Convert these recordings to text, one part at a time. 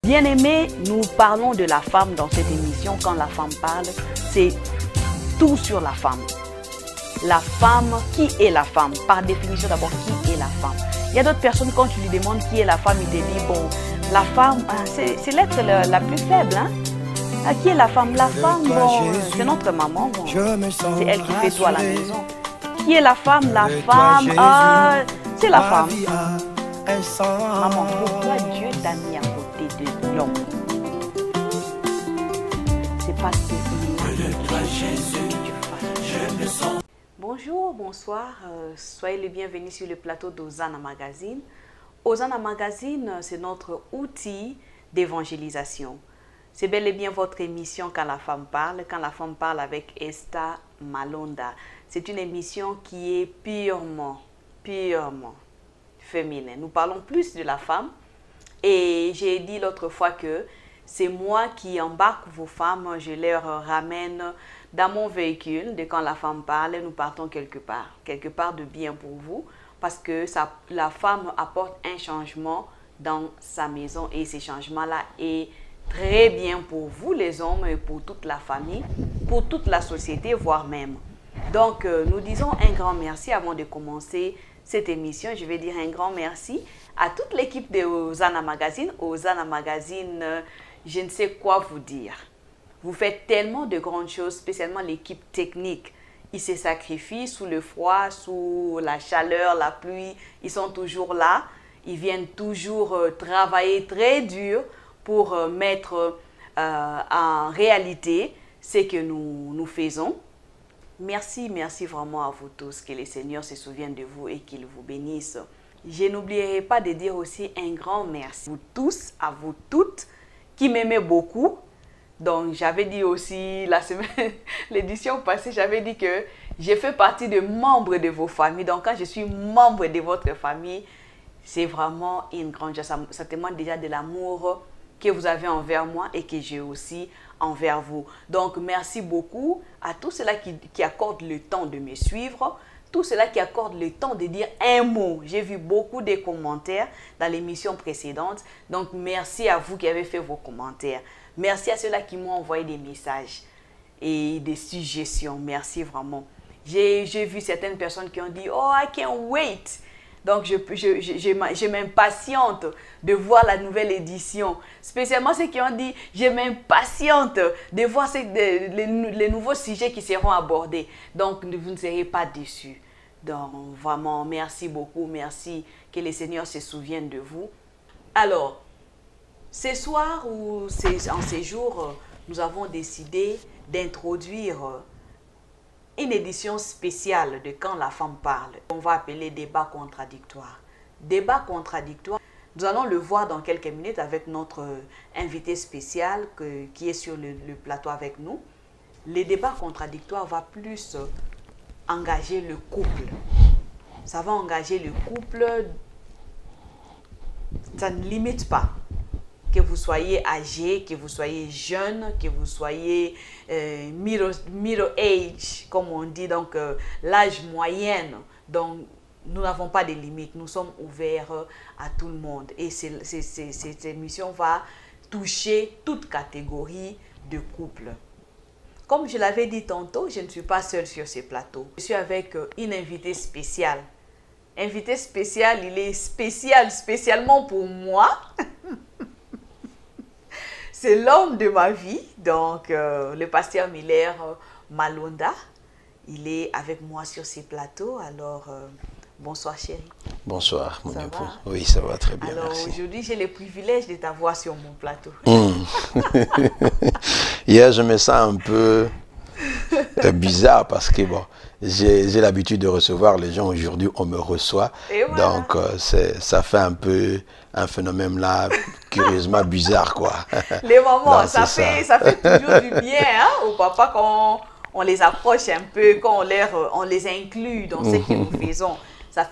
Bien-aimés, nous parlons de la femme dans cette émission. Quand la femme parle, c'est tout sur la femme. La femme, qui est la femme? Par définition d'abord, qui est la femme? Il y a d'autres personnes, quand tu lui demandes qui est la femme, il te dit, bon, la femme, c'est l'être la plus faible. Hein? Qui est la femme? La femme, bon, c'est notre maman. Bon, c'est elle qui fait tout à la maison. Qui est la femme? La femme, c'est la femme. Maman, pourquoi Dieu t'a mis à côté de l'homme? C'est parce que Bonjour, bonsoir, soyez les bienvenus sur le plateau d'Hosanna Magazine. Hosanna Magazine, c'est notre outil d'évangélisation. C'est bel et bien votre émission Quand la femme parle avec Esther Malonda. C'est une émission qui est purement féminin. Nous parlons plus de la femme et j'ai dit l'autre fois que c'est moi qui embarque vos femmes, je les ramène dans mon véhicule de Quand la femme parle, nous partons quelque part de bien pour vous parce que la femme apporte un changement dans sa maison et ces changements-là est très bien pour vous les hommes et pour toute la famille, pour toute la société, voire même. Donc nous disons un grand merci avant de commencer cette émission. Je vais dire un grand merci à toute l'équipe de Hosanna Magazine. Hosanna Magazine, je ne sais quoi vous dire. Vous faites tellement de grandes choses, spécialement l'équipe technique. Ils se sacrifient sous le froid, sous la chaleur, la pluie. Ils sont toujours là. Ils viennent toujours travailler très dur pour mettre en réalité ce que nous faisons. Merci vraiment à vous tous. Que le Seigneur se souvienne de vous et qu'il vous bénisse. Je n'oublierai pas de dire aussi un grand merci à vous tous, à vous toutes qui m'aimez beaucoup. Donc, j'avais dit aussi l'édition passée, j'avais dit que je fais partie de membres de vos familles. Donc, quand je suis membre de votre famille, c'est vraiment une grande chose. Ça témoigne déjà de l'amour que vous avez envers moi et que j'ai aussi envers vous. Donc, merci beaucoup à tous ceux-là qui accordent le temps de me suivre, tous ceux-là qui accordent le temps de dire un mot. J'ai vu beaucoup de commentaires dans l'émission précédente. Donc, merci à vous qui avez fait vos commentaires. Merci à ceux-là qui m'ont envoyé des messages et des suggestions. Merci vraiment. J'ai vu certaines personnes qui ont dit « Oh, I can't wait ». Donc, je m'impatiente de voir la nouvelle édition. Spécialement ceux qui ont dit « Je m'impatiente de voir les nouveaux sujets qui seront abordés ». Donc, vous ne serez pas déçus. Donc, vraiment, merci beaucoup. Merci que le Seigneur se souvienne de vous. Alors, ce soir ou en ces jours, nous avons décidé d'introduire une édition spéciale de Quand la femme parle. On va appeler débat contradictoire. Débat contradictoire, nous allons le voir dans quelques minutes avec notre invité spécial qui est sur le plateau avec nous. Le débat contradictoire va plus engager le couple. Ça va engager le couple. Ça ne limite pas. Que vous soyez âgé, que vous soyez jeune, que vous soyez middle age, comme on dit, donc l'âge moyen. Donc, nous n'avons pas de limites, nous sommes ouverts à tout le monde. Et cette émission va toucher toute catégorie de couple. Comme je l'avais dit tantôt, je ne suis pas seule sur ce plateau. Je suis avec une invitée spéciale. Invité spécial, il est spécialement pour moi. C'est l'homme de ma vie, donc le pasteur Miller Malonda. Il est avec moi sur ces plateaux. Alors, bonsoir chérie. Bonsoir mon époux. Oui, ça va très bien, alors, merci. Aujourd'hui, j'ai le privilège de t'avoir sur mon plateau. Hier, je me sens un peu bizarre parce que bon, j'ai l'habitude de recevoir les gens. Aujourd'hui, on me reçoit. Voilà. Donc, ça fait un peu un phénomène là, curieusement bizarre, quoi. Les mamans, ça fait toujours du bien hein, aux papas quand on les approche un peu, quand on les inclut dans ce que nous faisons. Ça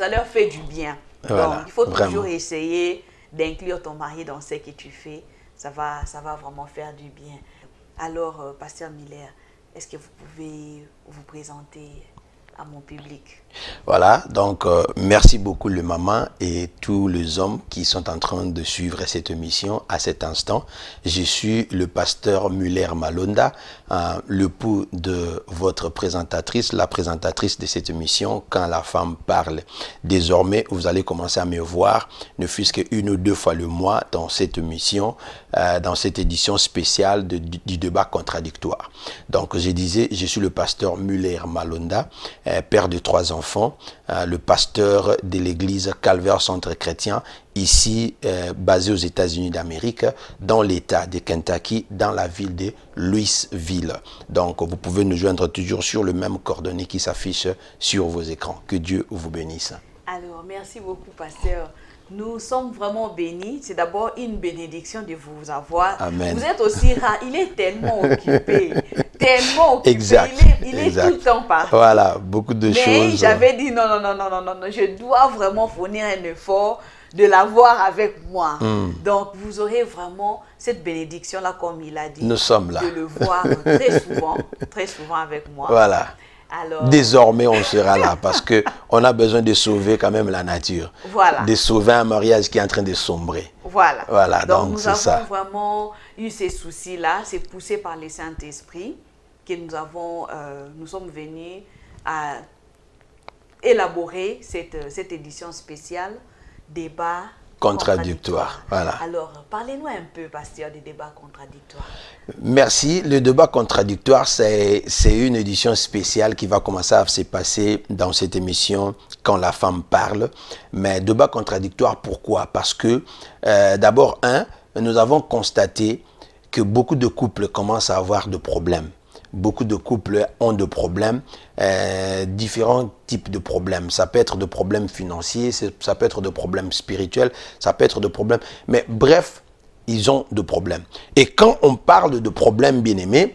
leur fait du bien. Voilà, donc, il faut toujours essayer d'inclure ton mari dans ce que tu fais. Ça va vraiment faire du bien. Alors, pasteur Miller, est-ce que vous pouvez vous présenter à mon public. Voilà, donc merci beaucoup le maman et tous les hommes qui sont en train de suivre cette émission à cet instant. Je suis le pasteur Muller Malonda, l'époux de votre présentatrice, la présentatrice de cette émission Quand la femme parle. Désormais, vous allez commencer à me voir, ne fût-ce qu'une ou deux fois le mois dans cette émission, dans cette édition spéciale du débat contradictoire. Donc je disais, je suis le pasteur Muller Malonda, père de 3 enfants. Le pasteur de l'église Calvaire Centre Chrétien, ici basé aux États-Unis d'Amérique, dans l'État de Kentucky, dans la ville de Louisville. Donc, vous pouvez nous joindre toujours sur le même coordonnées qui s'affiche sur vos écrans. Que Dieu vous bénisse. Alors, merci beaucoup, pasteur. Nous sommes vraiment bénis. C'est d'abord une bénédiction de vous avoir. Amen. Vous êtes aussi rare. Il est tellement occupé. Tellement occupé. Exact. Il est tout le temps parti. Voilà, beaucoup de choses. Mais j'avais dit non. Je dois vraiment fournir un effort de l'avoir avec moi. Donc, vous aurez vraiment cette bénédiction-là, comme il a dit. Nous sommes là. De le voir très souvent avec moi. Voilà. Alors, désormais, on sera là parce qu'on a besoin de sauver quand même la nature. Voilà. De sauver un mariage qui est en train de sombrer. Voilà. Voilà, donc nous c'est ça. avons vraiment eu ces soucis-là. C'est poussé par le Saint-Esprit que nous sommes venus à élaborer cette édition spéciale débat contradictoire. Voilà. Alors, parlez-nous un peu, pasteur, des débats contradictoires. Merci. Le débat contradictoire, c'est une édition spéciale qui va commencer à se passer dans cette émission Quand la femme parle. Mais débat contradictoire, pourquoi? Parce que, d'abord, nous avons constaté que beaucoup de couples commencent à avoir de problèmes. Beaucoup de couples ont de problèmes, différents types de problèmes. Ça peut être de problèmes financiers, ça peut être de problèmes spirituels, ça peut être de problèmes... Mais bref, ils ont de problèmes. Et quand on parle de problèmes, bien-aimés,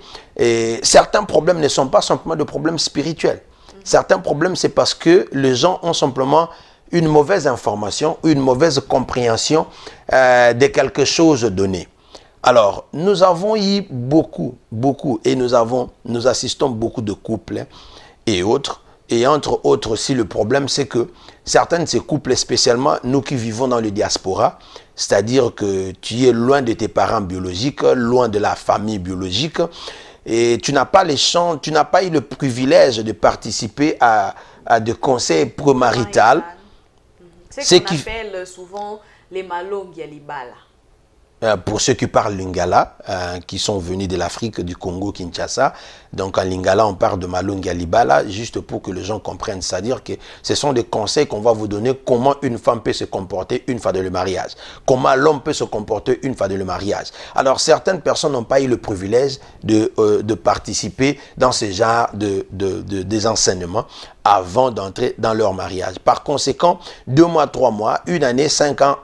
certains problèmes ne sont pas simplement de problèmes spirituels. Certains problèmes, c'est parce que les gens ont simplement une mauvaise information, une mauvaise compréhension de quelque chose donné. Alors, nous avons eu beaucoup, et nous assistons beaucoup de couples et autres. Et entre autres aussi, le problème, c'est que certains de ces couples, spécialement nous qui vivons dans le diaspora, c'est-à-dire que tu es loin de tes parents biologiques, loin de la famille biologique, et tu n'as pas tu n'as pas eu le privilège de participer à des conseils prémaritaux. C'est ce qu'on appelle souvent les malongues yalibala. Pour ceux qui parlent lingala, qui sont venus de l'Afrique, du Congo, Kinshasa. Donc en lingala, on parle de malung yalibala, juste pour que les gens comprennent. C'est-à-dire que ce sont des conseils qu'on va vous donner comment une femme peut se comporter une fois de le mariage. Comment l'homme peut se comporter une fois de le mariage. Alors certaines personnes n'ont pas eu le privilège de participer dans ce genre des enseignements avant d'entrer dans leur mariage. Par conséquent, 2 mois, 3 mois, 1 année, 5 ans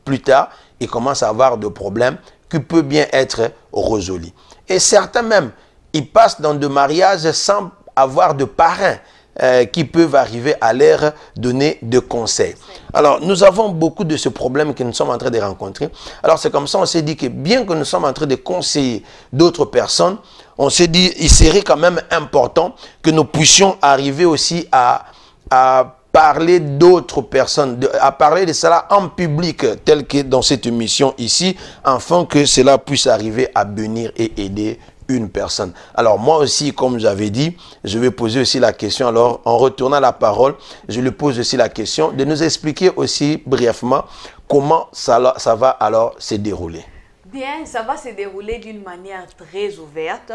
plus tard, ils commencent à avoir des problèmes qui peuvent bien être résolus. Et certains même, ils passent dans des mariages sans avoir de parrains qui peuvent arriver à leur donner des conseils. Alors, nous avons beaucoup de ce problème que nous sommes en train de rencontrer. Alors, c'est comme ça, on s'est dit que bien que nous sommes en train de conseiller d'autres personnes, on s'est dit il serait quand même important que nous puissions arriver aussi à parler d'autres personnes, à parler de cela en public, tel que dans cette émission ici, afin que cela puisse arriver à bénir et aider une personne. Alors moi aussi, comme j'avais dit, je vais poser aussi la question. Alors en retournant la parole, je lui pose aussi la question de nous expliquer aussi brièvement comment ça va alors se dérouler. Bien, ça va se dérouler d'une manière très ouverte.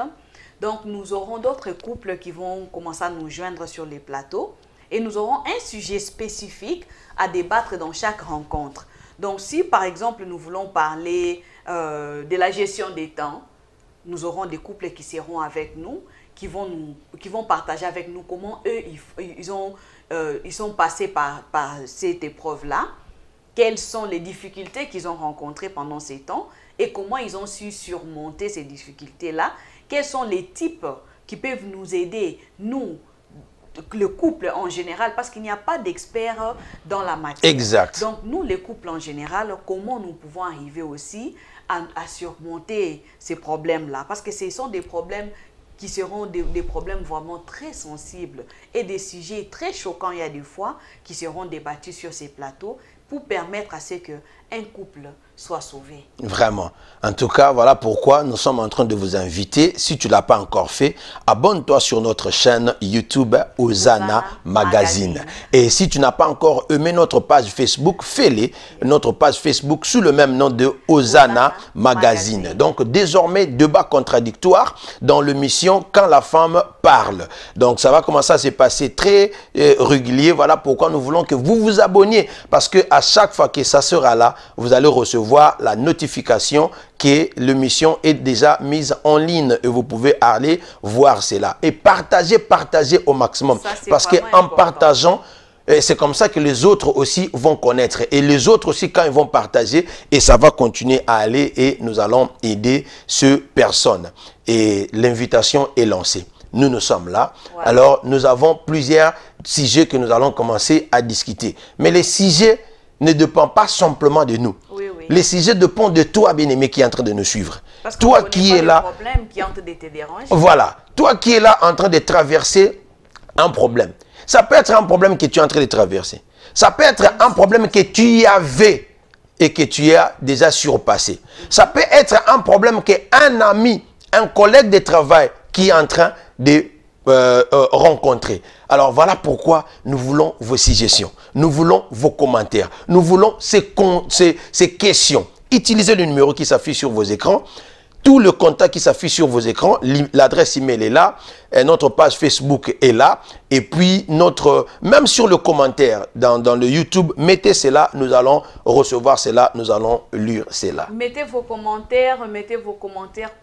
Donc nous aurons d'autres couples qui vont commencer à nous joindre sur les plateaux. Et nous aurons un sujet spécifique à débattre dans chaque rencontre. Donc, si par exemple, nous voulons parler de la gestion des temps, nous aurons des couples qui seront avec nous, qui vont partager avec nous comment eux, ils sont passés par cette épreuve-là, quelles sont les difficultés qu'ils ont rencontrées pendant ces temps et comment ils ont su surmonter ces difficultés-là, quels sont les types qui peuvent nous aider, nous, le couple en général, parce qu'il n'y a pas d'experts dans la matière. Exact. Donc, nous, les couples en général, comment nous pouvons arriver aussi à surmonter ces problèmes-là? Parce que ce sont des problèmes qui seront des problèmes vraiment très sensibles et des sujets très choquants, il y a des fois, qui seront débattus sur ces plateaux pour permettre à ce qu'un couple soit sauvé. Vraiment. En tout cas, voilà pourquoi nous sommes en train de vous inviter. Si tu ne l'as pas encore fait, abonne-toi sur notre chaîne YouTube Hosanna Magazine. Et si tu n'as pas encore aimé notre page Facebook, fais-le. Notre page Facebook sous le même nom de Hosanna Magazine. Donc, désormais, débat contradictoire dans l'émission Quand la femme parle. Donc, ça va commencer à se passer très régulier. Voilà pourquoi nous voulons que vous vous abonniez. Parce que à chaque fois que ça sera là, vous allez recevoir la notification que l'émission est déjà mise en ligne et vous pouvez aller voir cela. Et partagez au maximum. Parce qu'en partageant, c'est comme ça que les autres aussi vont connaître. Et les autres aussi, quand ils vont partager, et ça va continuer à aller et nous allons aider ces personnes. Et l'invitation est lancée. Nous sommes là. Ouais. Alors, nous avons plusieurs sujets que nous allons commencer à discuter. Mais les sujets ne dépendent pas simplement de nous. Oui, oui. Les sujets dépendent de toi, bien-aimé, qui est en train de nous suivre. Parce que toi qui es là, qui est en train de te déranger. Voilà. Toi qui es là en train de traverser un problème. Ça peut être un problème que tu es en train de traverser. Ça peut être un problème que tu y avais et que tu as déjà surpassé. Ça peut être un problème qu'un ami, un collègue de travail qui est en train de rencontrer. Alors voilà pourquoi nous voulons vos suggestions, nous voulons vos commentaires, nous voulons ces questions. Utilisez le numéro qui s'affiche sur vos écrans, tout le contact qui s'affiche sur vos écrans, l'adresse email est là, et notre page Facebook est là, et puis même sur le commentaire dans le YouTube, mettez cela, nous allons recevoir cela, nous allons lire cela. Mettez vos commentaires,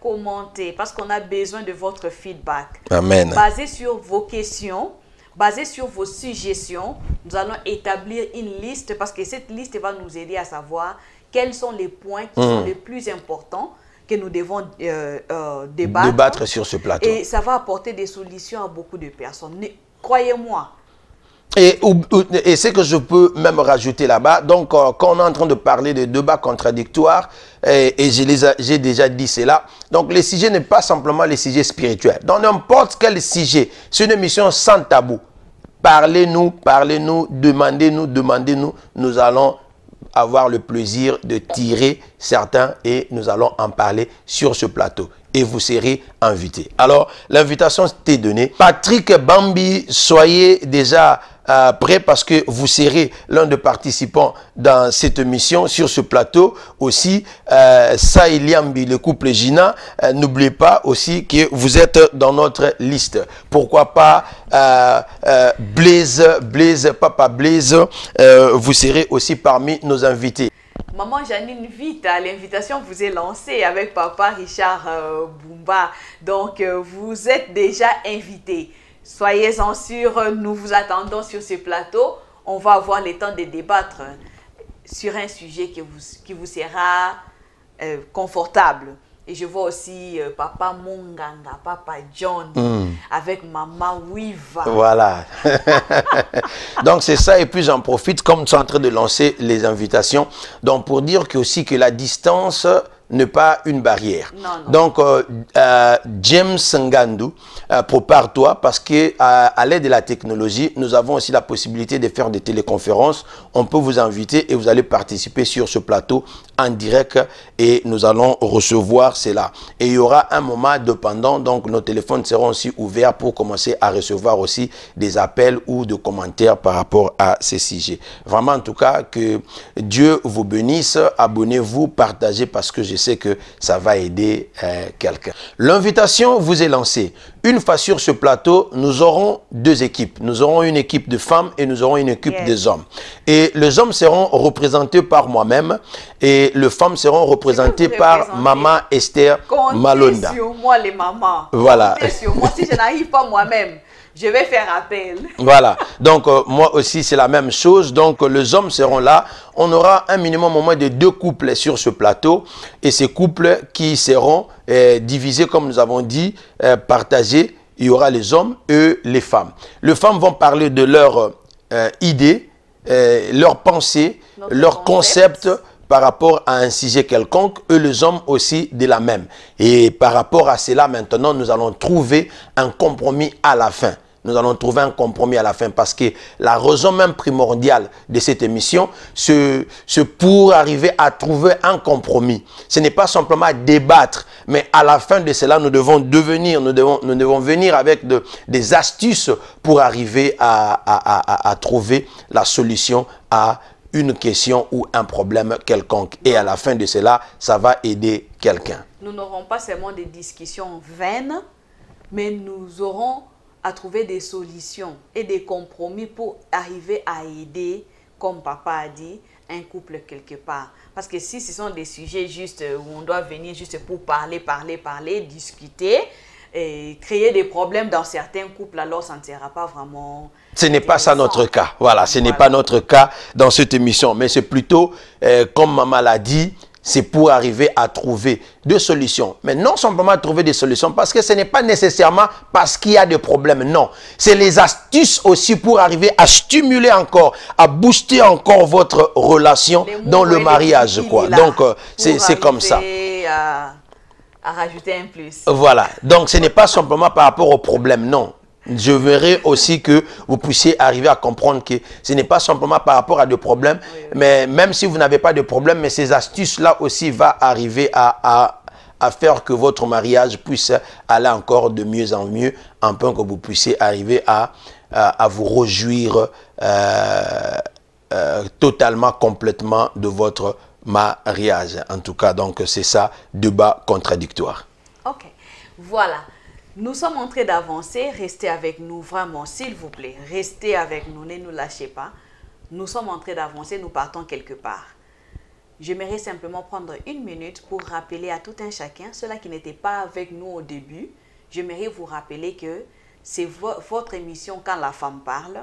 commentez, parce qu'on a besoin de votre feedback. Amen. Basé sur vos questions, basé sur vos suggestions, nous allons établir une liste, parce que cette liste va nous aider à savoir quels sont les points qui sont les plus importants que nous devons débattre sur ce plateau. Et ça va apporter des solutions à beaucoup de personnes. Croyez-moi. Et ce que je peux même rajouter là-bas, donc quand on est en train de parler de débats contradictoires, et j'ai déjà dit cela, donc le sujet n'est pas simplement les sujets spirituels. Dans n'importe quel sujet, c'est une émission sans tabou. Parlez-nous, demandez-nous, nous allons avoir le plaisir de tirer certains et nous allons en parler sur ce plateau. Et vous serez invités. Alors, l'invitation t'est donnée. Patrick Bambi, soyez déjà prêts parce que vous serez l'un des participants dans cette émission sur ce plateau. Aussi, Saïliambi, le couple Gina, n'oubliez pas aussi que vous êtes dans notre liste. Pourquoi pas Papa Blaise, vous serez aussi parmi nos invités. Maman Janine, vite, l'invitation vous est lancée avec Papa Richard Bumba. Donc, vous êtes déjà invités. Soyez-en sûrs, nous vous attendons sur ce plateau. On va avoir le temps de débattre sur un sujet qui vous sera confortable. Et je vois aussi Papa Monganga, Papa John, avec Maman Wiva. Voilà. Donc c'est ça, et puis j'en profite, comme tu es en train de lancer les invitations, donc pour dire que aussi que la distance n'est pas une barrière. Non. Donc, James Ngandu, prépare-toi parce que à l'aide de la technologie, nous avons aussi la possibilité de faire des téléconférences. On peut vous inviter et vous allez participer sur ce plateau en direct et nous allons recevoir cela. Et il y aura un moment dépendant, donc nos téléphones seront aussi ouverts pour commencer à recevoir aussi des appels ou des commentaires par rapport à ces sujets. Vraiment, en tout cas, que Dieu vous bénisse. Abonnez-vous, partagez parce que je sais que ça va aider quelqu'un. L'invitation vous est lancée. Une fois sur ce plateau, nous aurons deux équipes. Nous aurons une équipe de femmes et nous aurons une équipe des hommes. Et les hommes seront représentés par moi-même et les femmes seront représentées par Maman Esther Malonda. Comptez sur moi les mamans. Voilà. Comptez sur moi. Si je n'arrive pas moi-même, je vais faire appel. Voilà. Donc, moi aussi, c'est la même chose. Donc, les hommes seront là. On aura un minimum au moins de 2 couples sur ce plateau. Et ces couples qui seront divisés, comme nous avons dit, partagés. Il y aura les hommes et les femmes. Les femmes vont parler de leurs idées, leurs pensées, leurs concepts par rapport à un sujet quelconque, eux les hommes aussi de la même. Et par rapport à cela, maintenant, nous allons trouver un compromis à la fin. Nous allons trouver un compromis à la fin parce que la raison même primordiale de cette émission, c'est pour arriver à trouver un compromis. Ce n'est pas simplement débattre, mais à la fin de cela, nous devons venir avec des astuces pour arriver à trouver la solution à une question ou un problème quelconque. Et à la fin de cela, ça va aider quelqu'un. Nous n'aurons pas seulement des discussions vaines, mais nous aurons à trouver des solutions et des compromis pour arriver à aider, comme papa a dit, un couple quelque part. Parce que si ce sont des sujets juste où on doit venir juste pour parler, discuter, et créer des problèmes dans certains couples, alors ça ne sera pas vraiment... Ce n'est pas ça notre cas. Voilà, ce n'est pas notre cas dans cette émission. Mais c'est plutôt, comme maman l'a dit, c'est pour arriver à trouver des solutions. Mais non simplement trouver des solutions, parce que ce n'est pas nécessairement parce qu'il y a des problèmes. Non, c'est les astuces aussi pour arriver à stimuler encore, à booster encore votre relation dans le mariage, quoi. Donc, c'est comme ça. À rajouter un plus. Voilà. Donc, ce n'est pas simplement par rapport aux problèmes, non. Je verrai aussi que vous puissiez arriver à comprendre que ce n'est pas simplement par rapport à des problèmes, mais même si vous n'avez pas de problème, mais ces astuces-là aussi vont arriver à faire que votre mariage puisse aller encore de mieux en mieux, en peu que vous puissiez arriver à vous réjouir totalement, complètement de votre mariage. En tout cas, donc c'est ça, débat contradictoire. Ok, voilà. Nous sommes en train d'avancer, restez avec nous vraiment, s'il vous plaît. Restez avec nous, ne nous lâchez pas. Nous sommes en train d'avancer, nous partons quelque part. J'aimerais simplement prendre une minute pour rappeler à tout un chacun, ceux-là qui n'étaient pas avec nous au début, j'aimerais vous rappeler que c'est votre émission Quand la femme parle,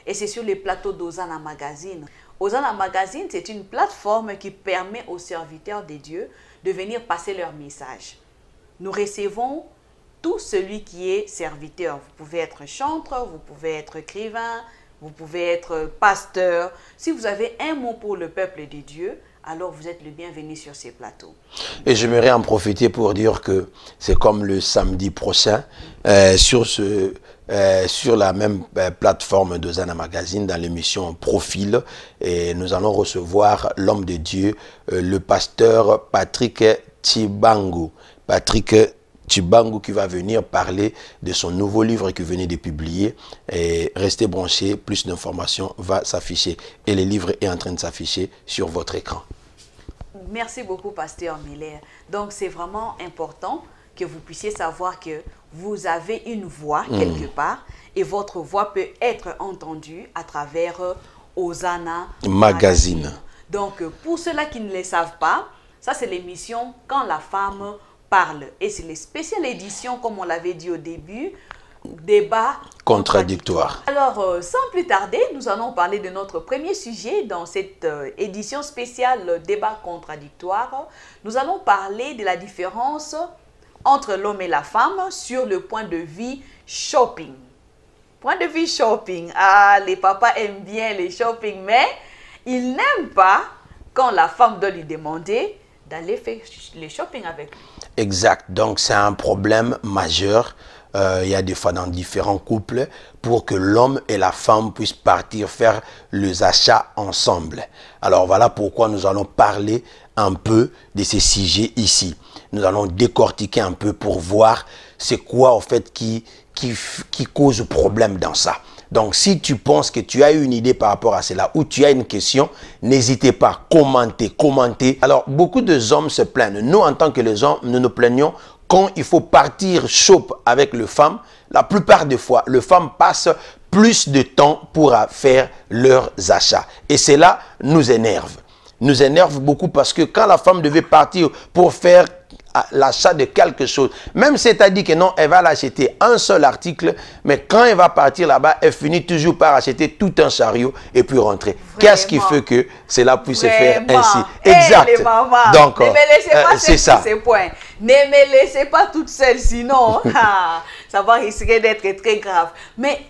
et c'est sur les plateaux d'Hosanna Magazine. Hosanna Magazine, c'est une plateforme qui permet aux serviteurs de Dieu de venir passer leur message. Nous recevons tout celui qui est serviteur. Vous pouvez être chanteur, vous pouvez être écrivain, vous pouvez être pasteur. Si vous avez un mot pour le peuple de Dieu, alors vous êtes le bienvenu sur ces plateaux. Et j'aimerais en profiter pour dire que c'est comme le samedi prochain, sur la même plateforme d'Hosanna Magazine, dans l'émission Profil, et nous allons recevoir l'homme de Dieu, le pasteur Patrick Chibangu. Patrick Chibangu qui va venir parler de son nouveau livre qu'il venait de publier. Et restez branchés, plus d'informations va s'afficher. Et le livre est en train de s'afficher sur votre écran. Merci beaucoup, pasteur Miller. Donc, c'est vraiment important que vous puissiez savoir que vous avez une voix quelque part et votre voix peut être entendue à travers Hosanna Magazine. Donc, pour ceux-là qui ne le savent pas, ça c'est l'émission Quand la femme parle. Et c'est les spéciales éditions, comme on l'avait dit au début, débat contradictoire. Alors, sans plus tarder, nous allons parler de notre premier sujet dans cette édition spéciale débat contradictoire. Nous allons parler de la différence entre l'homme et la femme sur le point de vue shopping. Point de vue shopping. Ah, les papas aiment bien les shopping, mais ils n'aiment pas quand la femme doit lui demander d'aller faire les shopping avec lui. Exact. Donc, c'est un problème majeur. Il y a des fois dans différents couples pour que l'homme et la femme puissent partir faire les achats ensemble. Alors, voilà pourquoi nous allons parler un peu de ces sujets ici. Nous allons décortiquer un peu pour voir c'est quoi en fait qui cause problème dans ça. Donc, si tu penses que tu as une idée par rapport à cela ou tu as une question, n'hésitez pas, commentez. Alors, beaucoup de hommes se plaignent. Nous, en tant que les hommes, nous nous plaignons quand il faut partir shop avec les femmes. La plupart des fois, les femmes passent plus de temps pour faire leurs achats. Et cela nous énerve. Nous énerve beaucoup parce que quand la femme devait partir pour faire l'achat de quelque chose, même si elle dit que non, elle va l'acheter un seul article, mais quand elle va partir là-bas, elle finit toujours par acheter tout un chariot et puis rentrer. Qu'est-ce qui fait que cela puisse se faire ainsi? Exact. Les mamans, donc, ne me laissez pas c'est ça. Ces points. Ne me laissez pas toute seule, sinon ça va risquer d'être très grave. Mais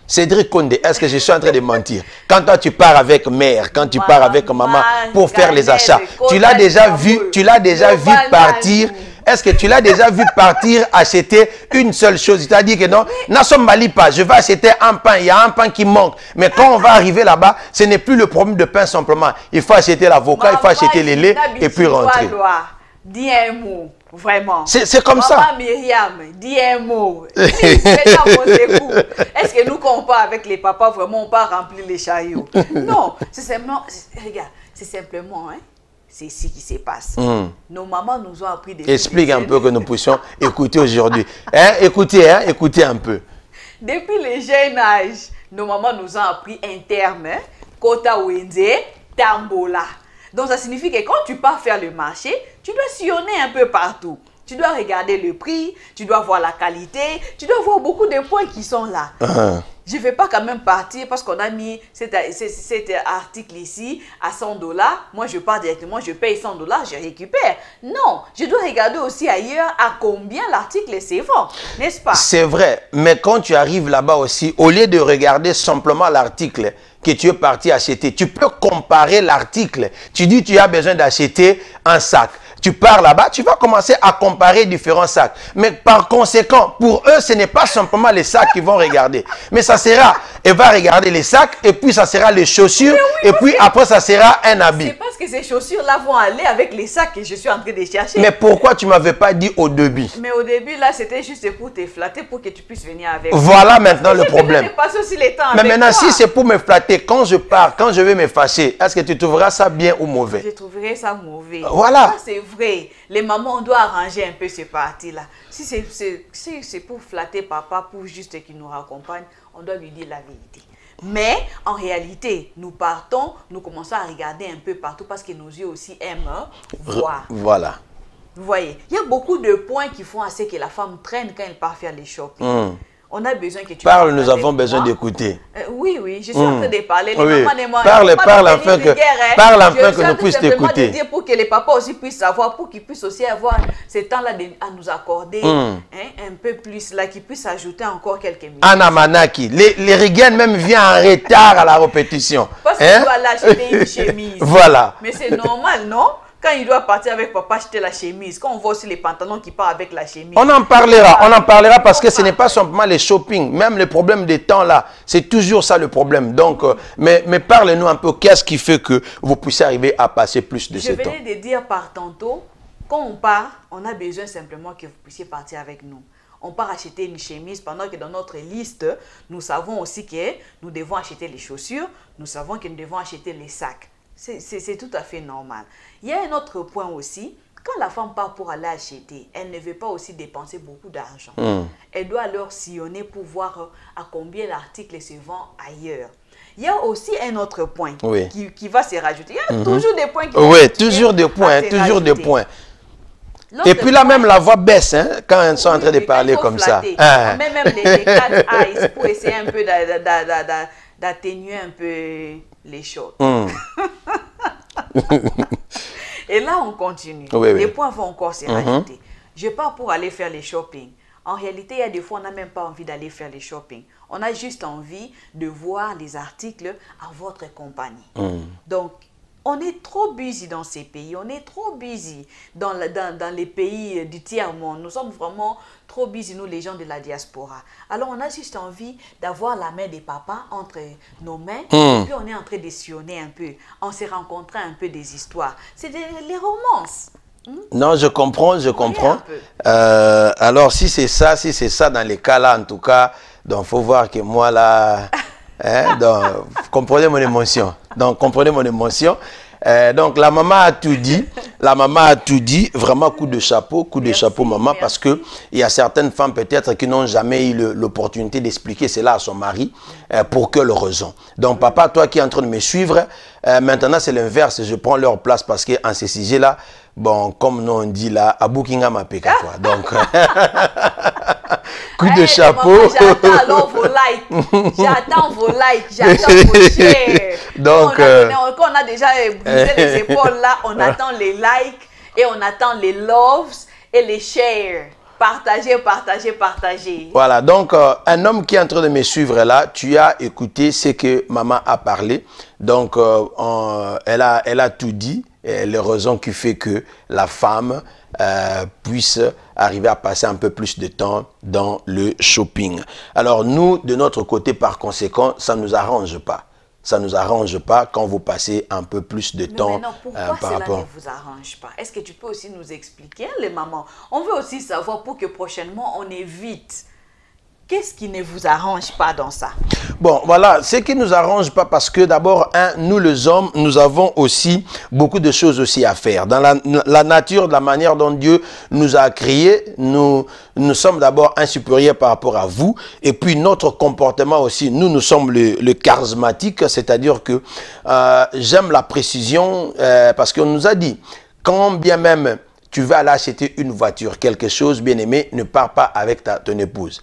Cédric Condé, est-ce que je suis en train de mentir? Quand toi tu pars avec mère, quand tu pars avec maman pour faire les achats, tu l'as déjà vu partir. Est-ce que tu l'as déjà vu partir acheter une seule chose? Il t'a dit que non, pas, je vais acheter un pain, il y a un pain qui manque. Mais quand on va arriver là-bas, ce n'est plus le problème de pain simplement. Il faut acheter l'avocat, il faut acheter les laits et puis rentrer. Dis un mot, vraiment. C'est comme ça. Maman Myriam, dis un mot. Est-ce que nous, quand on part avec les papas, vraiment, on part remplir les chariots? Non, c'est simplement, regarde, c'est simplement, hein, c'est ici qui se passe. Nos mamans nous ont appris des... Explique un peu que nous puissions écouter aujourd'hui. Hein, écoutez un peu. Depuis le jeune âge, nos mamans nous ont appris un terme, hein, Kota Wenze, Tambola. Donc, ça signifie que quand tu pars faire le marché, tu dois sillonner un peu partout. Tu dois regarder le prix, tu dois voir la qualité, tu dois voir beaucoup de points qui sont là. Je ne vais pas quand même partir parce qu'on a mis cet article ici à $100. Moi, je pars directement, je paye $100, je récupère. Non, je dois regarder aussi ailleurs à combien l'article se vend, n'est-ce pas? C'est vrai, mais quand tu arrives là-bas aussi, au lieu de regarder simplement l'article que tu es parti acheter, tu peux comparer l'article. Tu dis tu as besoin d'acheter un sac. Tu pars là-bas, tu vas commencer à comparer différents sacs. Mais par conséquent, pour eux, ce n'est pas simplement les sacs qu'ils vont regarder. Mais ça sera, elle va regarder les sacs, et puis ça sera les chaussures, oui, et puis après ça sera un habit. C'est parce que ces chaussures-là vont aller avec les sacs que je suis en train de chercher. Mais pourquoi tu ne m'avais pas dit au début? Mais au début, là, c'était juste pour te flatter, pour que tu puisses venir avec. Voilà maintenant le problème. Aussi les temps mais maintenant, si c'est pour me flatter, quand je pars, quand je vais me fâcher, est-ce que tu trouveras ça bien ou mauvais? Je trouverai ça mauvais. Voilà. C'est vrai. Les mamans, on doit arranger un peu ce parti-là. Si c'est pour flatter papa, pour juste qu'il nous raccompagne, on doit lui dire la vérité. Mais en réalité, nous partons, nous commençons à regarder un peu partout parce que nos yeux aussi aiment voir. Voilà. Vous voyez, il y a beaucoup de points qui font assez que la femme traîne quand elle part faire les shopping. On a besoin que tu parles, nous avons besoin d'écouter. Oui, je suis en train de parler. Les oui. mamans et moi, parle enfin que nous puissions t'écouter. Pour que les papas aussi puissent savoir, pour qu'ils puissent aussi avoir ce temps-là à nous accorder un peu plus, là, qu'ils puissent ajouter encore quelques minutes. Anna Manaki, les Rigaines même viennent en retard à la répétition. Parce qu'il doit l'acheter une chemise. Voilà. Mais c'est normal, non? Quand il doit partir avec papa acheter la chemise, quand on voit aussi les pantalons qui partent avec la chemise. On en parlera parce que ce n'est pas simplement les shopping, même les problèmes des temps là, c'est toujours ça le problème. Donc, mais parlez-nous un peu, qu'est-ce qui fait que vous puissiez arriver à passer plus de ce temps? Je venais de dire par tantôt, quand on part, on a besoin simplement que vous puissiez partir avec nous. On part acheter une chemise pendant que dans notre liste, nous savons aussi que nous devons acheter les chaussures, nous savons que nous devons acheter les sacs. C'est tout à fait normal. Il y a un autre point aussi. Quand la femme part pour aller acheter, elle ne veut pas aussi dépenser beaucoup d'argent. Elle doit alors sillonner pour voir à combien l'article se vend ailleurs. Il y a aussi un autre point qui va se rajouter. Il y a toujours des points qui vont Oui, toujours des points, toujours des points. Et puis là, même la voix baisse quand ils sont en train de parler comme ça. On met même les 4 eyes pour essayer un peu d'atténuer un peu les choses. Et là, on continue. Les points vont encore se rajouter. Je pars pour aller faire les shopping. En réalité, il y a des fois, on n'a même pas envie d'aller faire les shopping. On a juste envie de voir les articles à votre compagnie. Donc, on est trop busy dans ces pays. On est trop busy dans les pays du tiers-monde. Nous sommes vraiment trop busy, nous, les gens de la diaspora. Alors, on a juste envie d'avoir la main des papas entre nos mains. Et puis, on est en train de sillonner un peu. On s'est rencontré un peu des histoires. C'est les romances. Non, je comprends. Alors, si c'est ça dans les cas là, en tout cas, donc faut voir que moi là, donc, comprenez mon émotion. Donc la maman a tout dit, vraiment coup de chapeau maman, parce que il y a certaines femmes peut-être qui n'ont jamais eu l'opportunité d'expliquer cela à son mari, pour quelle raison. Donc papa, toi qui es en train de me suivre, maintenant c'est l'inverse, je prends leur place parce que en ces sujets-là, bon, comme nous on dit là, à Bukingham à Péka quoi. Donc coup de chapeau. J'attends alors vos likes. J'attends vos shares. Donc, quand on a déjà brisé les épaules là, on attend les likes et on attend les loves et les shares. Partagez, partagez, partagez. Voilà, donc un homme qui est en train de me suivre là, tu as écouté ce que maman a parlé. Donc, elle a tout dit, les raisons qui fait que la femme puisse arriver à passer un peu plus de temps dans le shopping. Alors, nous, de notre côté, par conséquent, ça ne nous arrange pas. Ça ne nous arrange pas quand vous passez un peu plus de temps pourquoi cela ne vous arrange pas? Est-ce que tu peux aussi nous expliquer, les mamans? On veut aussi savoir pour que prochainement on évite. Qu'est-ce qui ne vous arrange pas dans ça? Bon, voilà, ce qui ne nous arrange pas parce que d'abord, nous les hommes, nous avons aussi beaucoup de choses aussi à faire. Dans la nature, de la manière dont Dieu nous a créés, nous sommes d'abord un supérieur par rapport à vous. Et puis notre comportement aussi, nous sommes le charismatique, c'est-à-dire que j'aime la précision parce qu'on nous a dit, quand bien même tu vas aller acheter une voiture, quelque chose, bien aimé, ne pars pas avec ton épouse.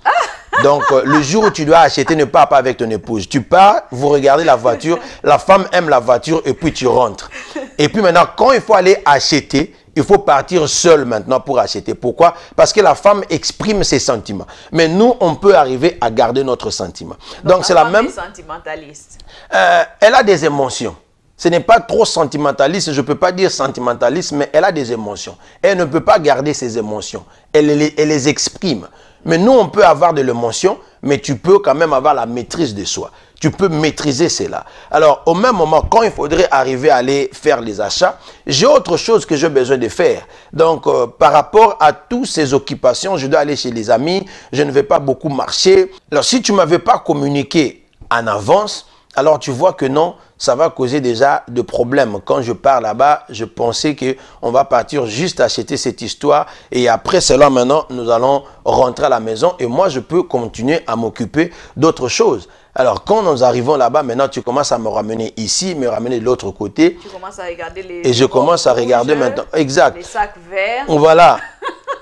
Donc, le jour où tu dois acheter, ne pars pas avec ton épouse. Tu pars, vous regardez la voiture, la femme aime la voiture et puis tu rentres. Et puis maintenant, quand il faut aller acheter, il faut partir seul maintenant pour acheter. Pourquoi? Parce que la femme exprime ses sentiments. Mais nous, on peut arriver à garder notre sentiment. Donc c'est la même... Sentimentaliste. Elle a des émotions. Ce n'est pas trop sentimentaliste, je ne peux pas dire sentimentaliste, mais elle a des émotions. Elle ne peut pas garder ses émotions. Elle les exprime. Mais nous, on peut avoir de l'émotion, mais tu peux quand même avoir la maîtrise de soi. Tu peux maîtriser cela. Alors, au même moment, quand il faudrait arriver à aller faire les achats, j'ai autre chose que j'ai besoin de faire. Donc, par rapport à toutes ces occupations, je dois aller chez les amis, je ne vais pas beaucoup marcher. Alors, si tu ne m'avais pas communiqué en avance, alors tu vois que non, ça va causer déjà de problèmes. Quand je pars là-bas, je pensais qu'on va partir juste acheter cette histoire et après cela, maintenant, nous allons rentrer à la maison et moi, je peux continuer à m'occuper d'autres choses. Alors, quand nous arrivons là-bas, maintenant, tu commences à me ramener ici, me ramener de l'autre côté. Tu commences à regarder les... Et je commence à regarder maintenant. Exact. Les sacs verts. Voilà.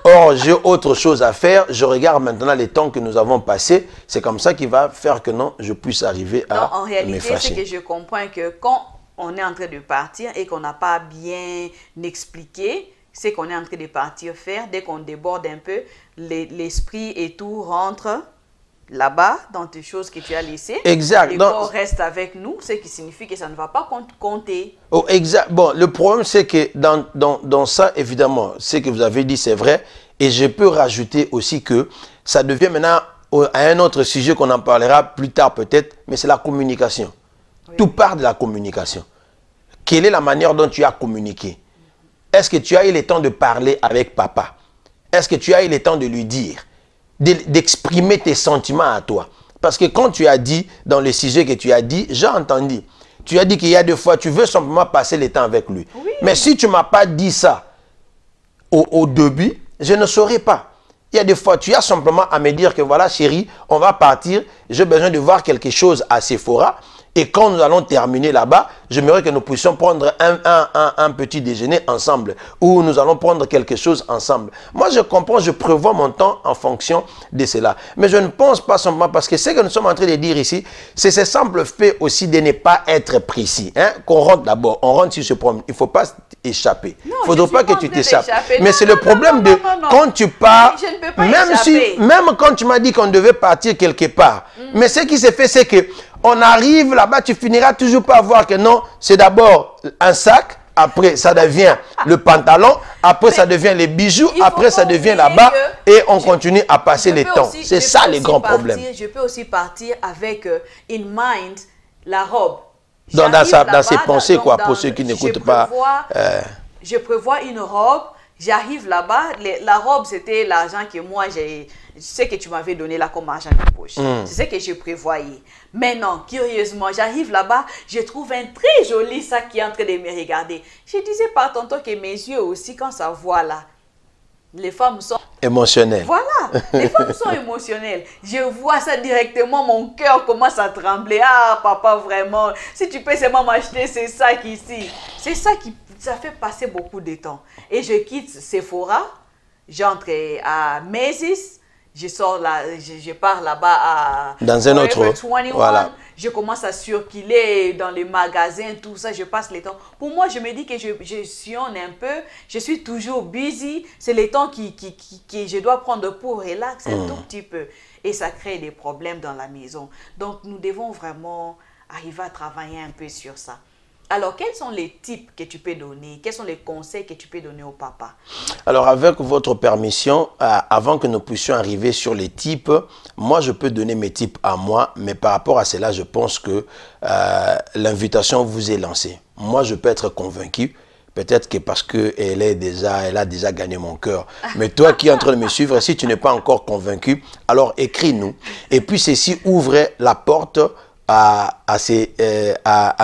Or, j'ai autre chose à faire. Je regarde maintenant les temps que nous avons passés. C'est comme ça qui va faire que non, je puisse arriver à me fâcher. En réalité, c'est que je comprends que quand on est en train de partir et qu'on n'a pas bien expliqué ce qu'on est en train de partir faire, dès qu'on déborde un peu, l'esprit et tout rentre là-bas, dans tes choses que tu as laissées. Exact. Le corps reste avec nous, ce qui signifie que ça ne va pas compter. Oh, exact. Bon, le problème, c'est que dans ça, évidemment, ce que vous avez dit, c'est vrai. Et je peux rajouter aussi que ça devient maintenant à un autre sujet qu'on en parlera plus tard peut-être, mais c'est la communication. Oui. Tout part de la communication. Quelle est la manière dont tu as communiqué? Est-ce que tu as eu le temps de parler avec papa? Est-ce que tu as eu le temps de lui dire? D'exprimer tes sentiments à toi. Parce que quand tu as dit, dans le sujet que tu as dit, j'ai entendu. Tu as dit qu'il y a des fois, tu veux simplement passer le temps avec lui. Oui. Mais si tu ne m'as pas dit ça au début, je ne saurais pas. Il y a des fois, tu as simplement à me dire que voilà, chérie, on va partir. J'ai besoin de voir quelque chose à Sephora. Et quand nous allons terminer là-bas, j'aimerais que nous puissions prendre un petit déjeuner ensemble. Ou nous allons prendre quelque chose ensemble. Moi, je comprends, je prévois mon temps en fonction de cela. Mais je ne pense pas simplement, parce que ce que nous sommes en train de dire ici, c'est ce simple fait aussi de ne pas être précis. Hein? Qu'on rentre d'abord, on rentre sur ce problème. Il ne faut pas échapper. Il ne faudrait pas que tu t'échappes. Mais c'est le problème de quand tu pars, même quand tu m'as dit qu'on devait partir quelque part. Mais ce qui s'est fait, c'est que on arrive là-bas, tu finiras toujours par voir que non, c'est d'abord un sac, après ça devient le pantalon, après ça devient les bijoux, après ça devient là-bas et on continue à passer le temps. C'est ça les grands problèmes. Je peux aussi partir avec in mind la robe. Dans ses pensées, quoi, pour ceux qui n'écoutent pas. Je prévois une robe, j'arrive là-bas, la robe c'était l'argent que moi j'ai... Ce que tu m'avais donné là comme argent de poche. C'est ce que je prévoyais. Maintenant, curieusement, j'arrive là-bas, je trouve un très joli sac qui est en train de me regarder. Je disais par tantôt que mes yeux aussi, quand ça voit là, les femmes sont... émotionnelles. Voilà, les femmes sont émotionnelles. Je vois ça directement, mon cœur commence à trembler. Ah, papa, vraiment, si tu peux seulement m'acheter ces sacs ici. C'est ça qui... Ça fait passer beaucoup de temps. Et je quitte Sephora, j'entre à Macy's. je sors là, je pars là-bas à dans un autre, 21, voilà. Je commence à circuler dans les magasins, tout ça, je passe les temps. Pour moi, je me dis que je sillonne un peu, je suis toujours busy, c'est les temps que je dois prendre pour relaxer un tout petit peu. Et ça crée des problèmes dans la maison. Donc, nous devons vraiment arriver à travailler un peu sur ça. Alors, quels sont les types que tu peux donner? Quels sont les conseils que tu peux donner au papa? Alors, avec votre permission, avant que nous puissions arriver sur les types, moi, je peux donner mes types à moi, mais par rapport à cela, je pense que l'invitation vous est lancée. Moi, je peux être convaincu, peut-être que parce qu'elle a déjà gagné mon cœur. Mais toi qui es en train de me suivre, si tu n'es pas encore convaincu, alors écris-nous. Et puis, ceci ouvre la porte à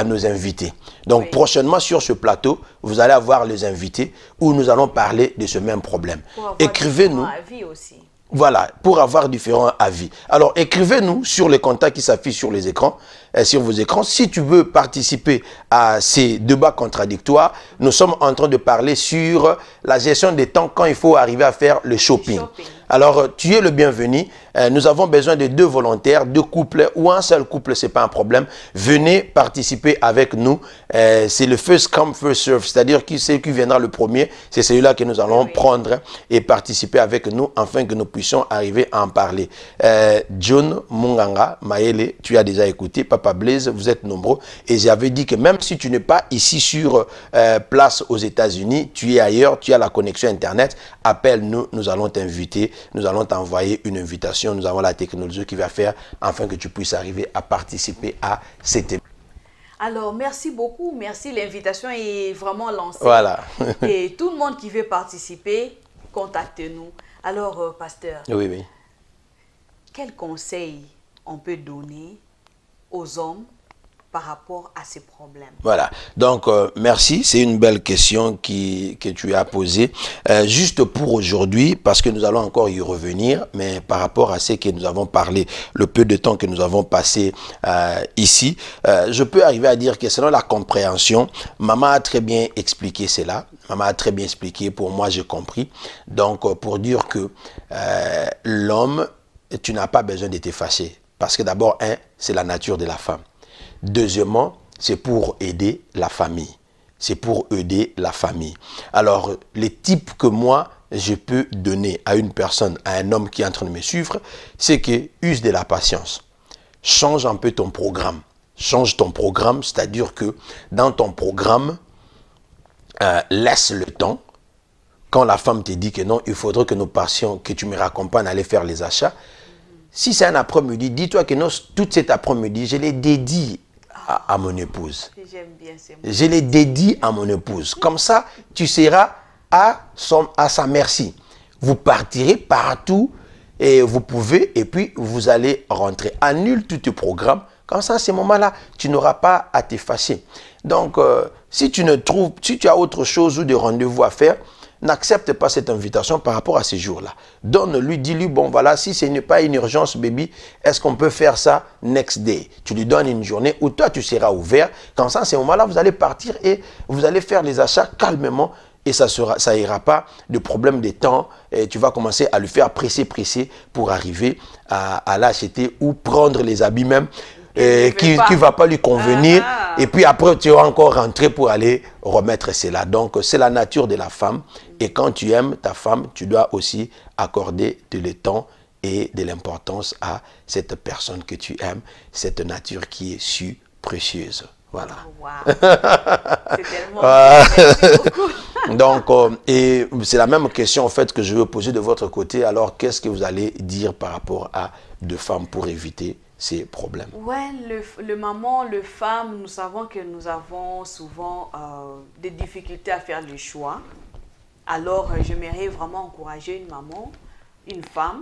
nos invités. Donc, oui, prochainement sur ce plateau, vous allez avoir les invités où nous allons parler de ce même problème. Écrivez-nous. Voilà, pour avoir différents avis. Alors, écrivez-nous sur les contacts qui s'affichent sur les écrans, sur vos écrans. Si tu veux participer à ces débats contradictoires, nous sommes en train de parler sur la gestion des temps quand il faut arriver à faire le shopping. Alors, tu es le bienvenu. Nous avons besoin de 2 volontaires, 2 couples ou un seul couple, ce n'est pas un problème. Venez participer avec nous. C'est le first come, first serve, c'est-à-dire qui c'est qui viendra le premier, c'est celui-là que nous allons prendre et participer avec nous afin que nous puissions arriver à en parler. John Munganga, Maëlle, tu as déjà écouté, Papa Blaise, vous êtes nombreux. Et j'avais dit que même si tu n'es pas ici sur place aux États-Unis, tu es ailleurs, tu as la connexion Internet, appelle-nous, nous allons t'inviter. Nous allons t'envoyer une invitation. Nous avons la technologie qui va faire afin que tu puisses arriver à participer à cet événement. Alors, merci beaucoup. Merci. L'invitation est vraiment lancée. Voilà. Et tout le monde qui veut participer, contactez-nous. Alors, pasteur, oui. Quel conseil on peut donner aux hommes par rapport à ces problèmes? Voilà, donc merci, c'est une belle question que tu as posée. Juste pour aujourd'hui, parce que nous allons encore y revenir, mais par rapport à ce que nous avons parlé, le peu de temps que nous avons passé ici, je peux arriver à dire que selon la compréhension, maman a très bien expliqué cela. Maman a très bien expliqué, pour moi j'ai compris. Donc pour dire que l'homme, tu n'as pas besoin de te fâcher. Parce que d'abord, c'est la nature de la femme. Deuxièmement, c'est pour aider la famille. C'est pour aider la famille. Alors, les types que moi, je peux donner à une personne, à un homme qui est en train de me suivre, c'est que use de la patience. Change un peu ton programme. Change ton programme, c'est-à-dire que dans ton programme, laisse le temps. Quand la femme te dit que non, il faudrait que nous passions, que tu me raccompagnes à aller faire les achats. Si c'est un après-midi, dis-toi que non, tout cet après-midi, je l'ai dédié à mon épouse. J'aime bien ces mots. Je l'ai dédié à mon épouse. Comme ça, tu seras à sa merci. Vous partirez partout et vous pouvez, et puis vous allez rentrer. Annule tout tes programmes. Comme ça, à ce moment-là, tu n'auras pas à te fâcher. Donc, si tu as autre chose ou des rendez-vous à faire, n'accepte pas cette invitation par rapport à ces jours-là. Donne-lui, dis-lui, bon voilà, si ce n'est pas une urgence, baby, est-ce qu'on peut faire ça next day? Tu lui donnes une journée où toi, tu seras ouvert. Comme ça, à ce moment-là, vous allez partir et vous allez faire les achats calmement et ça ira pas de problème de temps. Et tu vas commencer à lui faire presser pour arriver à l'acheter ou prendre les habits même qui ne va pas lui convenir. Et puis après, tu vas encore rentrer pour aller remettre cela. Donc, c'est la nature de la femme. Et quand tu aimes ta femme, tu dois aussi accorder le temps et de l'importance à cette personne que tu aimes, cette nature qui est si précieuse. Voilà. Oh, wow. C'est tellement merci beaucoup. Donc, et c'est la même question en fait que je veux poser de votre côté. Alors, qu'est-ce que vous allez dire par rapport à deux femmes pour éviter ces problèmes? Ouais, le maman, le femme, nous savons que nous avons souvent des difficultés à faire le choix. Alors, j'aimerais vraiment encourager une maman, une femme,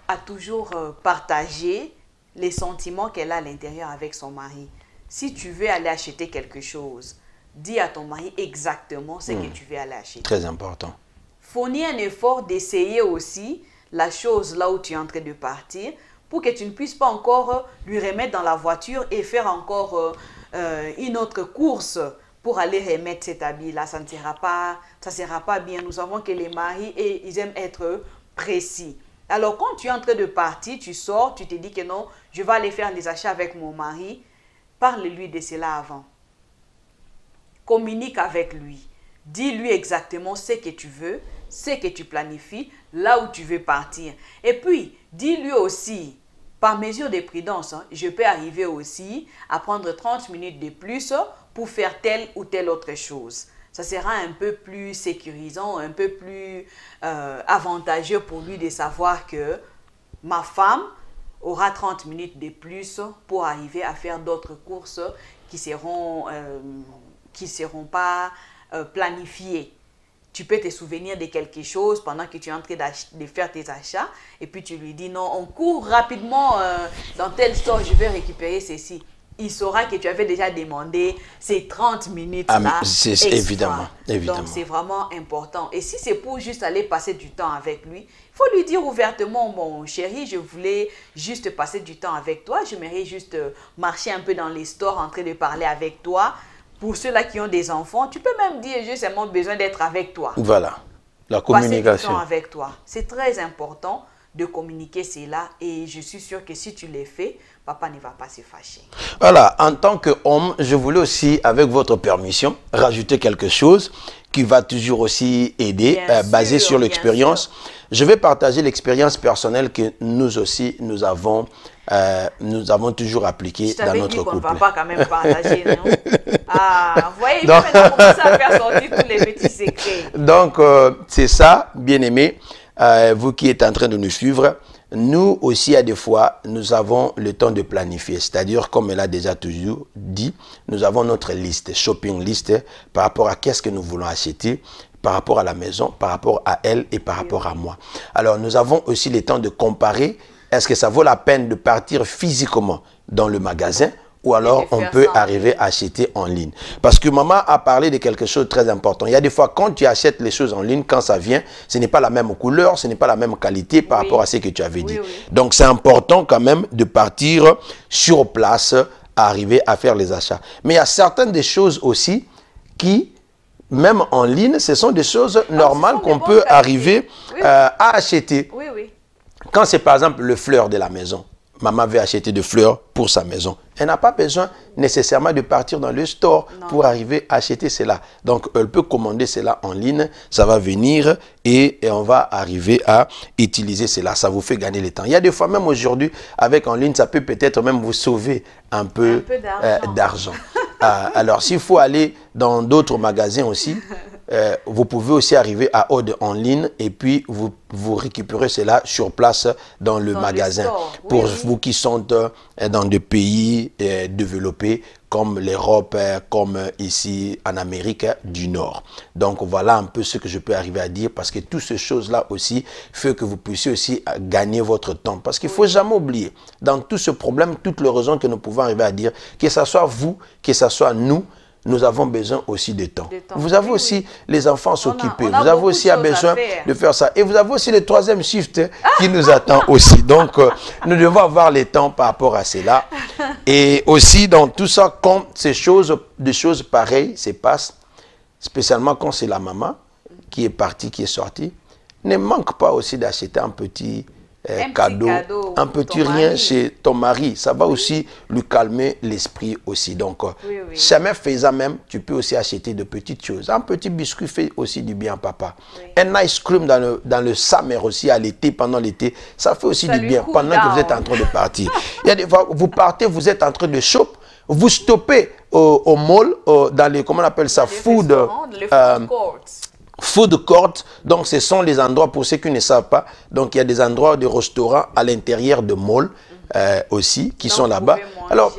à toujours partager les sentiments qu'elle a à l'intérieur avec son mari. Si tu veux aller acheter quelque chose, dis à ton mari exactement ce que tu veux aller acheter. Très important. Fournis un effort d'essayer aussi la chose là où tu es en train de partir pour que tu ne puisses pas encore lui remettre dans la voiture et faire encore une autre course pour aller remettre cet habit-là. Ça ne sera pas bien. Nous savons que les maris, ils aiment être précis. Alors, quand tu es en train de partir, tu sors, tu te dis que non, je vais aller faire des achats avec mon mari, parle-lui de cela avant. Communique avec lui. Dis-lui exactement ce que tu veux, ce que tu planifies, là où tu veux partir. Et puis, dis-lui aussi, par mesure de prudence, je peux arriver aussi à prendre 30 minutes de plus pour faire telle ou telle autre chose. Ça sera un peu plus sécurisant, un peu plus avantageux pour lui de savoir que ma femme aura 30 minutes de plus pour arriver à faire d'autres courses qui seront pas planifiées. Tu peux te souvenir de quelque chose pendant que tu es en train de faire tes achats et puis tu lui dis non, on court rapidement dans tel store, je vais récupérer ceci. Il saura que tu avais déjà demandé ces 30 minutes-là. Évidemment. Donc, c'est vraiment important. Et si c'est pour juste aller passer du temps avec lui, il faut lui dire ouvertement, mon chéri, je voulais juste passer du temps avec toi. J'aimerais juste marcher un peu dans les stores en train de parler avec toi. Pour ceux-là qui ont des enfants, tu peux même dire, j'ai seulement besoin d'être avec toi. Voilà, la communication. Passer du temps avec toi. C'est très important de communiquer cela et je suis sûre que si tu le fais, papa ne va pas se fâcher. Voilà, en tant qu'homme, je voulais aussi, avec votre permission, rajouter quelque chose qui va toujours aussi aider, basé sur l'expérience. Je vais partager l'expérience personnelle que nous aussi, nous avons toujours appliquée dans notre couple. On ne va pas quand même partager, non? Ah, vous voyez, il faut maintenant commencer à faire sortir tous les petits secrets. Donc, c'est ça, bien aimé. Vous qui êtes en train de nous suivre, nous aussi, à des fois, nous avons le temps de planifier. C'est-à-dire, comme elle a déjà toujours dit, nous avons notre liste, shopping list, par rapport à qu'est-ce que nous voulons acheter, par rapport à la maison, par rapport à elle et par rapport à moi. Alors, nous avons aussi le temps de comparer. Est-ce que ça vaut la peine de partir physiquement dans le magasin ou alors on peut arriver à acheter en ligne? Parce que maman a parlé de quelque chose de très important. Il y a des fois, quand tu achètes les choses en ligne, quand ça vient, ce n'est pas la même couleur, ce n'est pas la même qualité par rapport à ce que tu avais dit. Donc, c'est important quand même de partir sur place, à arriver à faire les achats. Mais il y a certaines des choses aussi qui, même en ligne, ce sont des choses normales qu'on peut arriver à acheter. Quand c'est par exemple le fleur de la maison, maman veut acheter des fleurs pour sa maison. Elle n'a pas besoin nécessairement de partir dans le store pour arriver à acheter cela. Donc, elle peut commander cela en ligne, ça va venir et on va arriver à utiliser cela. Ça vous fait gagner le temps. Il y a des fois, même aujourd'hui, avec en ligne, ça peut peut-être même vous sauver un peu d'argent. Alors, s'il faut aller dans d'autres magasins aussi, vous pouvez aussi arriver à order en ligne et puis vous récupérez cela sur place dans le magasin. Pour vous qui sont dans des pays développés comme l'Europe, comme ici en Amérique du Nord. Donc voilà un peu ce que je peux arriver à dire parce que toutes ces choses-là aussi fait que vous puissiez aussi gagner votre temps. Parce qu'il ne faut jamais oublier, dans tout ce problème, toutes les raisons que nous pouvons arriver à dire, que ce soit vous, que ce soit nous avons besoin aussi de temps. Vous avez aussi les enfants s'occuper. Vous avez aussi besoin de faire ça. Et vous avez aussi le troisième shift qui nous attend aussi. Donc, nous devons avoir le temps par rapport à cela. Et aussi, dans tout ça, quand des choses pareilles se passent, spécialement quand c'est la maman qui est partie, qui est sortie, ne manque pas aussi d'acheter un petit cadeau, un petit rien chez ton mari. Ça va aussi lui calmer l'esprit aussi. Donc, jamais faisant même, tu peux aussi acheter de petites choses. Un petit biscuit fait aussi du bien, papa. Un ice cream dans le summer aussi, à l'été, pendant l'été, ça fait aussi du bien pendant que vous êtes en train de partir. Il y a des fois, vous partez, vous êtes en train de shop, vous stoppez au mall, dans les, comment on appelle ça, food court, donc ce sont les endroits, pour ceux qui ne savent pas, donc il y a des endroits de restaurants à l'intérieur de malls aussi, qui sont là-bas. Alors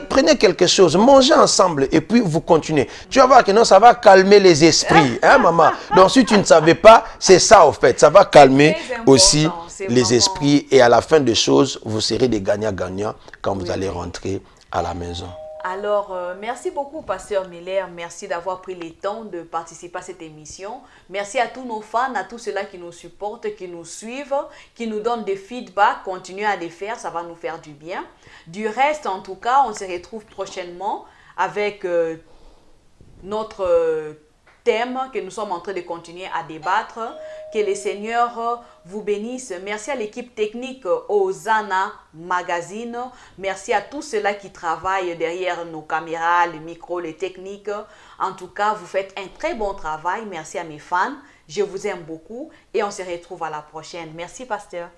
prenez quelque chose, mangez ensemble et puis vous continuez. Tu vas voir que non, ça va calmer les esprits, hein maman? Donc si tu ne savais pas, c'est ça au fait, ça va calmer aussi les esprits et à la fin des choses, vous serez des gagnants-gagnants quand vous allez rentrer à la maison. Alors, merci beaucoup, Pasteur Miller. Merci d'avoir pris le temps de participer à cette émission. Merci à tous nos fans, à tous ceux-là qui nous supportent, qui nous suivent, qui nous donnent des feedbacks. Continuez à les faire, ça va nous faire du bien. Du reste, en tout cas, on se retrouve prochainement avec notre thème que nous sommes en train de continuer à débattre. Que le Seigneur vous bénisse. Merci à l'équipe technique Hosanna Magazine. Merci à tous ceux-là qui travaillent derrière nos caméras, les micros, les techniques. En tout cas, vous faites un très bon travail. Merci à mes fans. Je vous aime beaucoup et on se retrouve à la prochaine. Merci, pasteur.